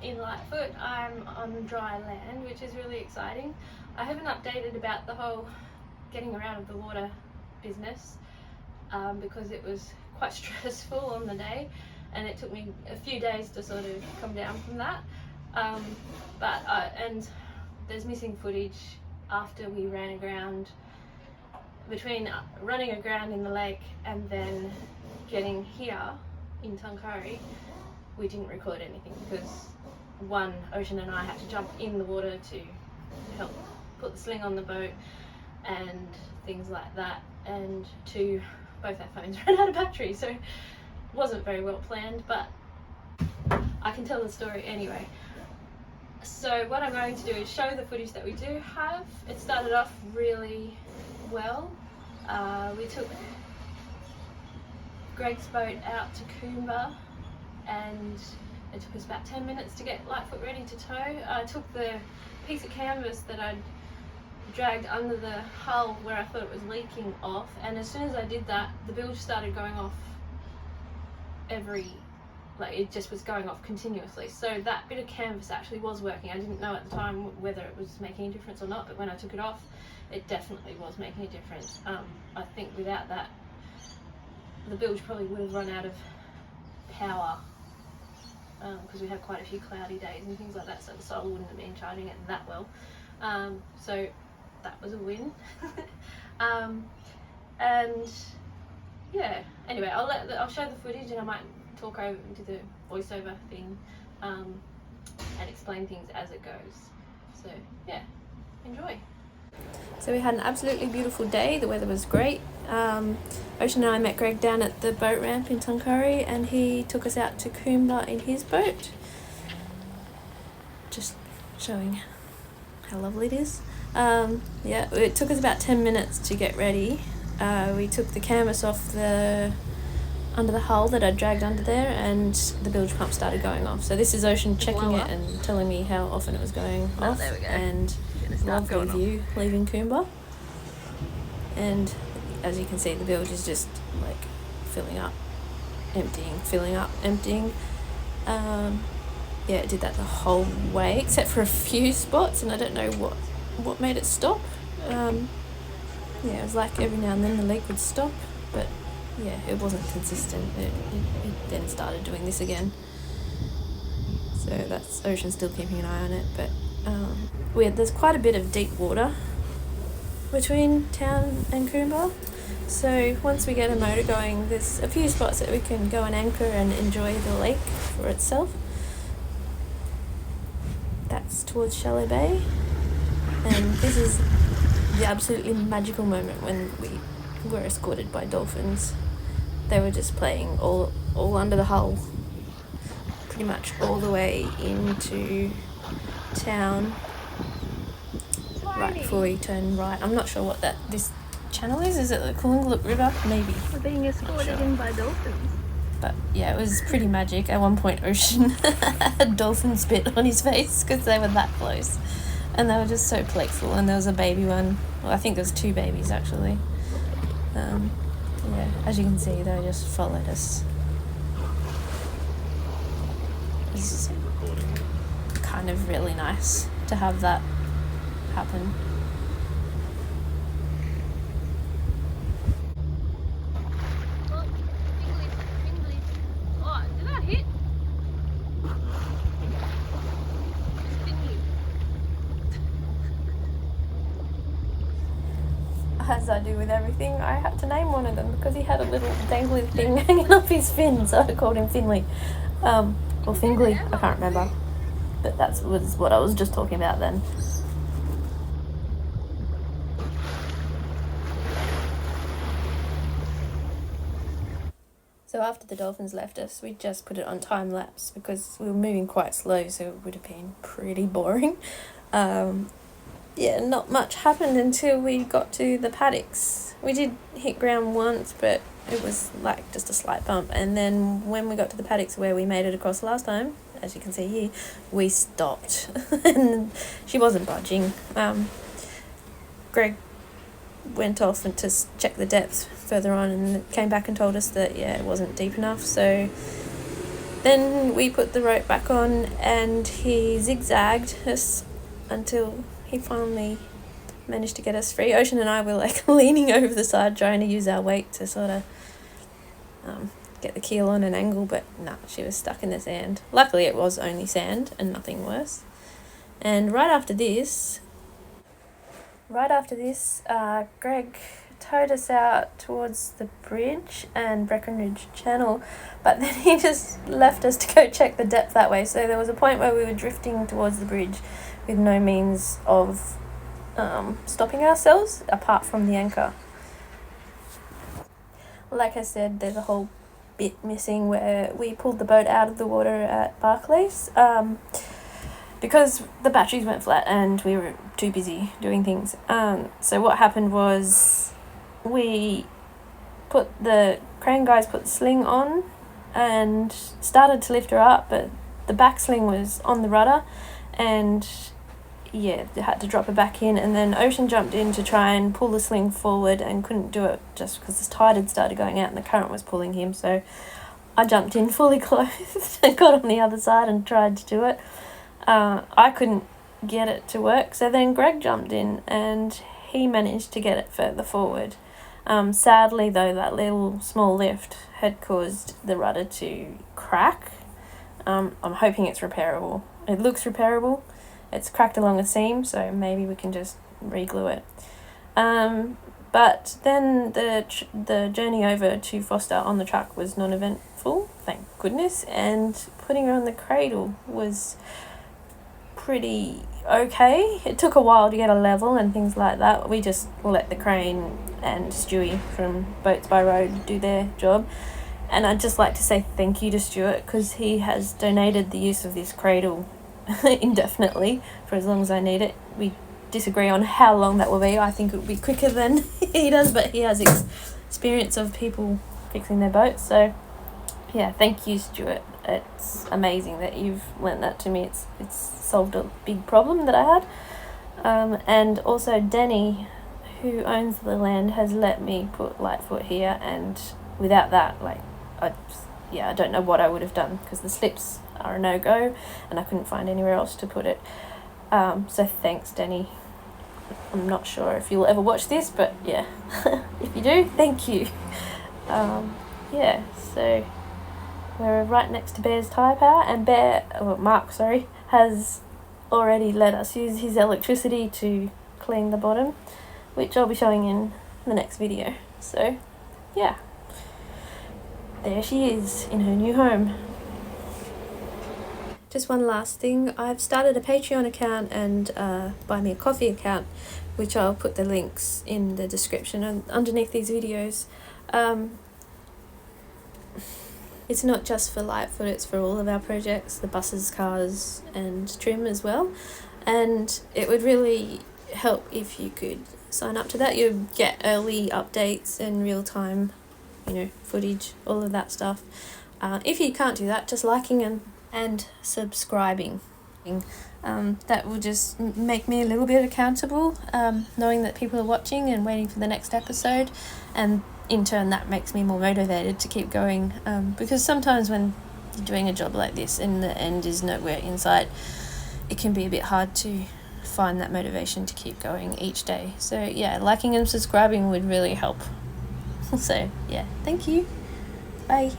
in Lightfoot. I'm on dry land, which is really exciting. I haven't updated about the whole getting around of the water business because it was quite stressful on the day, and it took me a few days to sort of come down from that. And there's missing footage after we ran aground. Between running aground in the lake and then getting here in Tuncurry, we didn't record anything because one, Ocean and I had to jump in the water to help put the sling on the boat and things like that, and two, both our phones ran out of battery, so it wasn't very well planned, but I can tell the story anyway. So what I'm going to do is show the footage that we do have. It started off really well. We took Greg's boat out to Coomba, and it took us about 10 minutes to get Lightfoot ready to tow. I took the piece of canvas that I'd dragged under the hull where I thought it was leaking off, and as soon as I did that, the bilge started going off it just was going off continuously. So that bit of canvas actually was working. I didn't know at the time whether it was making a difference or not, but when I took it off, it definitely was making a difference. I think without that, the bilge probably would have run out of power because we had quite a few cloudy days and things like that, so the solar wouldn't have been charging it that well. So that was a win. And yeah, anyway, I'll show the footage, and I might talk over into the voiceover thing and explain things as it goes. So yeah, enjoy. So we had an absolutely beautiful day. The weather was great. Ocean and I met Greg down at the boat ramp in Tuncurry, and he took us out to Coomba in his boat. Just showing how lovely it is. Yeah, it took us about 10 minutes to get ready. We took the canvas off under the hull that I dragged under there, and the bilge pump started going off. So this is Ocean checking it and telling me how often it was going off. There we go. And lovely view leaving Coomba. And as you can see, the bilge is just like filling up, emptying, filling up, emptying. Yeah, it did that the whole way except for a few spots, and I don't know what made it stop. Yeah, it was like every now and then the leak would stop, but yeah, it wasn't consistent. It then started doing this again. So that's Ocean still keeping an eye on it, but there's quite a bit of deep water between town and Coomba. So once we get a motor going, there's a few spots that we can go and anchor and enjoy the lake for itself. That's towards Shallow Bay, and this is the absolutely magical moment when we were escorted by dolphins. They were just playing all under the hull, pretty much all the way into town, right before we turn right. I'm not sure what this channel is. Is it the Coolinglook River? Maybe. We're being escorted in by dolphins. But yeah, it was pretty magic. At one point, Ocean had dolphin spit on his face because they were that close. And they were just so playful. And there was a baby one. Well, I think there was two babies, actually. Yeah, as you can see, they just followed us. It's kind of really nice to have that happen. Oh, did that hit? As I do with everything, I had to name one of them because he had a little dangly thing hanging off his fin, so I called him Finley. Or Fingly, I can't remember. But that was what I was just talking about then. So after the dolphins left us, we just put it on time lapse because we were moving quite slow, so it would have been pretty boring. Yeah, not much happened until we got to the paddocks. We did hit ground once, but it was like just a slight bump. And then when we got to the paddocks where we made it across last time, as you can see here, we stopped. And she wasn't budging. Greg went off and to check the depth further on and came back and told us that, yeah, it wasn't deep enough. So Then we put the rope back on and he zigzagged us until he finally managed to get us free. Ocean and I were like leaning over the side trying to use our weight to sort of get the keel on an angle, but no, she was stuck in the sand. Luckily it was only sand and nothing worse. And right after this, Greg towed us out towards the bridge and Breckenridge Channel, but then he just left us to go check the depth that way. So there was a point where we were drifting towards the bridge with no means of stopping ourselves apart from the anchor. Like I said, there's a whole bit missing where we pulled the boat out of the water at Barclays because the batteries went flat and we were too busy doing things. So what happened was the crane guys put the sling on and started to lift her up, but the back sling was on the rudder and they had to drop her back in, and then Ocean jumped in to try and pull the sling forward and couldn't do it just because the tide had started going out and the current was pulling him. So I jumped in fully clothed and got on the other side and tried to do it. I couldn't get it to work, so then Greg jumped in and he managed to get it further forward. Sadly though, that little small lift had caused the rudder to crack. I'm hoping it's repairable. It looks repairable. It's cracked along a seam, so maybe we can just re-glue it. But then the journey over to Foster on the truck was non-eventful, thank goodness, and putting her on the cradle was pretty okay. It took a while to get a level and things like that. We just let the crane and Stewie from Boats by Road do their job. And I'd just like to say thank you to Stuart because he has donated the use of this cradle indefinitely for as long as I need it. We disagree on how long that will be. I think it will be quicker than he does, but he has experience of people fixing their boats. So yeah, thank you, Stuart. It's amazing that you've lent that to me. It's solved a big problem that I had. And also Denny, who owns the land, has let me put Lightfoot here, and without that, I don't know what I would have done because the slips are a no-go and I couldn't find anywhere else to put it. So thanks, Denny. I'm not sure if you'll ever watch this, but yeah, if you do, thank you. So we're right next to Bear's Tyre Power, and Mark has already let us use his electricity to clean the bottom, which I'll be showing in the next video. So yeah, there she is in her new home. Just one last thing, I've started a Patreon account and Buy Me a Coffee account, which I'll put the links in the description and underneath these videos. It's not just for Lightfoot, it's for all of our projects, the buses, cars and trim as well. And it would really help if you could sign up to that. You'll get early updates and real-time, footage, all of that stuff. If you can't do that, just liking and subscribing. That will just make me a little bit accountable, knowing that people are watching and waiting for the next episode, and in turn that makes me more motivated to keep going, because sometimes when you're doing a job like this and the end is nowhere in sight, it can be a bit hard to find that motivation to keep going each day. So yeah, liking and subscribing would really help. So yeah, thank you. Bye.